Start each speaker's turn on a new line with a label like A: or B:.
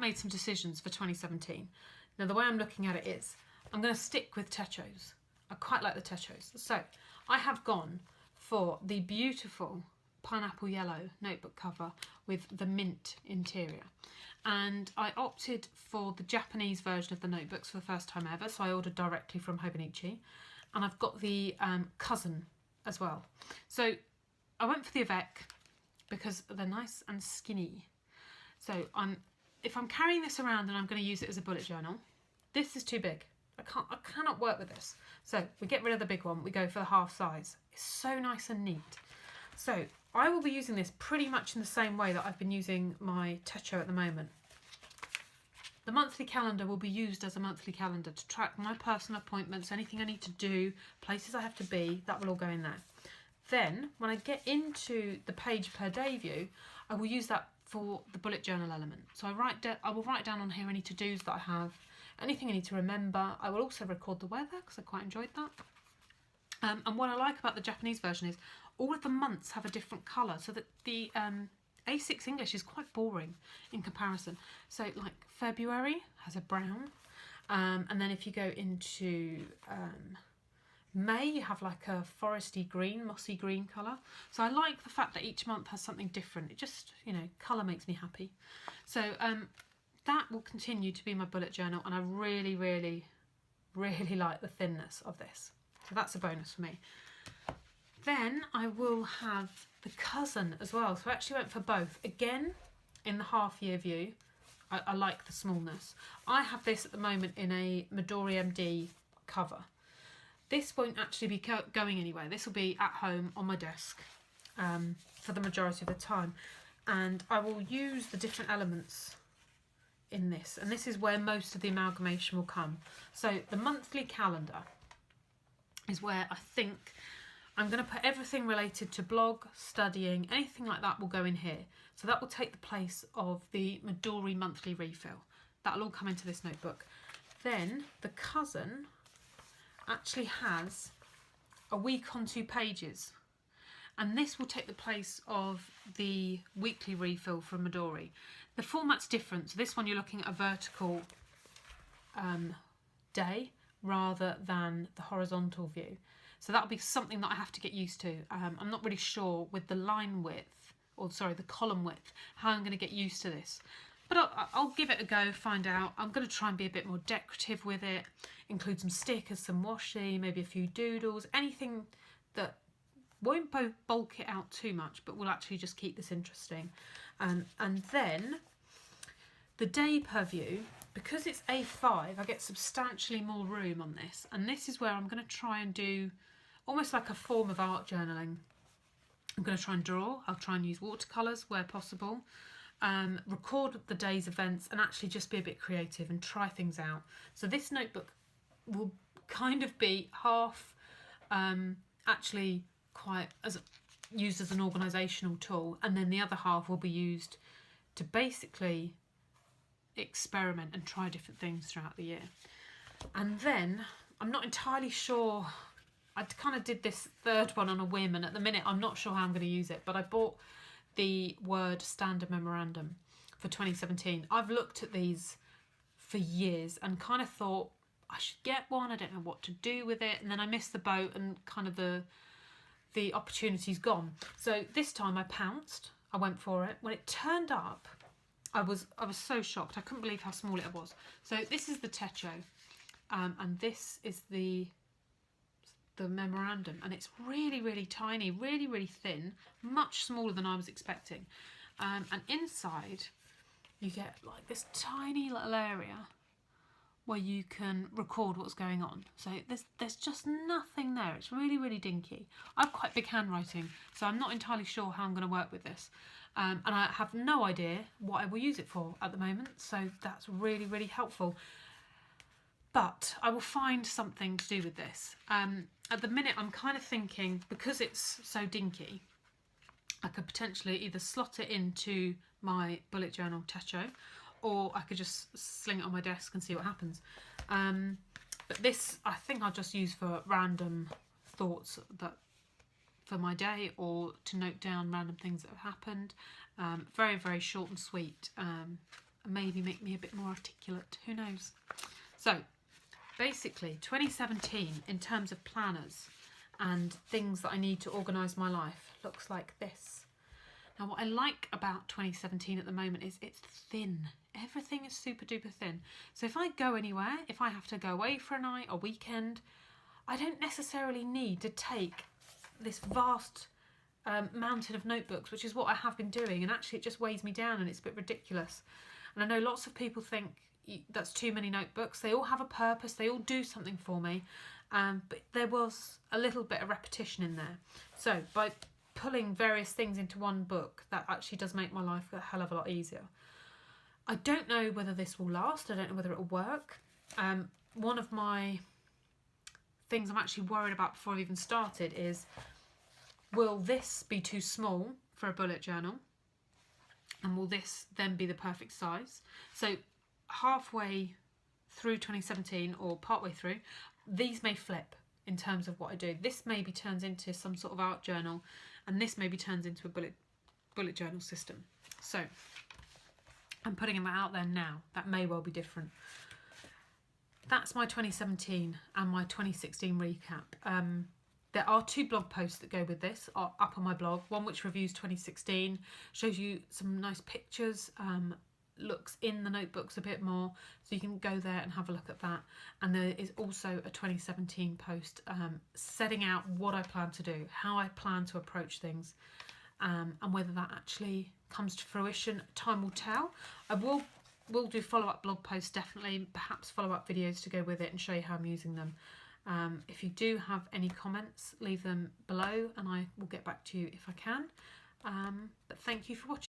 A: made some decisions for 2017. Now the way I'm looking at it is, I'm going to stick with Techos. I quite like the Techos. So I have gone for the beautiful pineapple yellow notebook cover with the mint interior. And I opted for the Japanese version of the notebooks for the first time ever, so I ordered directly from Hobonichi. And I've got the cousin as well. So I went for the Avec because they're nice and skinny. So if I'm carrying this around and I'm going to use it as a bullet journal, this is too big. I cannot work with this. So we get rid of the big one, we go for the half size. It's so nice and neat. So I will be using this pretty much in the same way that I've been using my Techo at the moment. The monthly calendar will be used as a monthly calendar to track my personal appointments, anything I need to do, places I have to be, that will all go in there. Then when I get into the page per day view, I will use that for the bullet journal element. So I will write down on here any to-dos that I have, anything I need to remember. I will also record the weather because I quite enjoyed that. And what I like about the Japanese version is all of the months have a different colour, so that the A6 English is quite boring in comparison. So like February has a brown, and then if you go into May, you have like a foresty green, mossy green colour. So I like the fact that each month has something different. It just, you know, colour makes me happy. So that will continue to be my bullet journal, and I really, really, really like the thinness of this. So that's a bonus for me. Then I will have the cousin as well. So I actually went for both. Again, in the half year view, I like the smallness. I have this at the moment in a Midori MD cover. This won't actually be going anywhere. This will be at home on my desk for the majority of the time. And I will use the different elements in this. And this is where most of the amalgamation will come. So the monthly calendar is where I think I'm going to put everything related to blog, studying, anything like that will go in here. So that will take the place of the Midori monthly refill. That'll all come into this notebook. Then the cousin actually has a week on 2 pages. And this will take the place of the weekly refill from Midori. The format's different. So this one you're looking at a vertical day rather than the horizontal view. So that'll be something that I have to get used to. I'm not really sure with the line width, or sorry, the column width, how I'm going to get used to this. But I'll give it a go, find out. I'm going to try and be a bit more decorative with it, include some stickers, some washi, maybe a few doodles, anything that won't bulk it out too much, but will actually just keep this interesting. And then the day per view, because it's A5, I get substantially more room on this. And this is where I'm going to try and do almost like a form of art journaling. I'm going to try and draw. I'll try and use watercolours where possible. Record the day's events and actually just be a bit creative and try things out. So this notebook will kind of be half actually quite used as an organisational tool, and then the other half will be used to basically experiment and try different things throughout the year. And then I'm not entirely sure, I kind of did this third one on a whim, and at the minute I'm not sure how I'm going to use it, but I bought the Word Standard Memorandum for 2017. I've looked at these for years and kind of thought I should get one. I don't know what to do with it, and then I missed the boat and kind of the opportunity's gone. So this time I pounced, I went for it. When it turned up, I was so shocked. I couldn't believe how small it was. So this is the Techo, and this is the memorandum, and it's really, really tiny, really, really thin, much smaller than I was expecting. And inside you get like this tiny little area where you can record what's going on. So there's just nothing there. It's really, really dinky. I have quite big handwriting, so I'm not entirely sure how I'm going to work with this. And I have no idea what I will use it for at the moment, so that's really, really helpful. But I will find something to do with this. At the minute, I'm kind of thinking, because it's so dinky, I could potentially either slot it into my bullet journal Techo, or I could just sling it on my desk and see what happens. But this, I think I'll just use for random thoughts for my day, or to note down random things that have happened. Very, very short and sweet. and maybe make me a bit more articulate. Who knows? So basically 2017 in terms of planners and things that I need to organise my life looks like this. Now what I like about 2017 at the moment is it's thin. Everything is super duper thin. So if I go anywhere, if I have to go away for a night or weekend, I don't necessarily need to take this vast mountain of notebooks, which is what I have been doing, and actually it just weighs me down and it's a bit ridiculous. And I know lots of people think that's too many notebooks. They all have a purpose, they all do something for me, but there was a little bit of repetition in there. So by pulling various things into one book, that actually does make my life a hell of a lot easier. I don't know whether this will last, I don't know whether it will work. One of my things I'm actually worried about before I've even started is, will this be too small for a bullet journal? And will this then be the perfect size? So halfway through 2017 or partway through, these may flip in terms of what I do. This maybe turns into some sort of art journal, and this maybe turns into a bullet journal system. So I'm putting them out there now. That may well be different. That's my 2017 and my 2016 recap. There are 2 blog posts that go with this up on my blog. One which reviews 2016, shows you some nice pictures, looks in the notebooks a bit more, so you can go there and have a look at that. And there is also a 2017 post setting out what I plan to do, how I plan to approach things, and whether that actually comes to fruition. Time will tell. I will do follow-up blog posts, definitely, perhaps follow-up videos to go with it and show you how I'm using them. If you do have any comments, leave them below and I will get back to you if I can. But thank you for watching.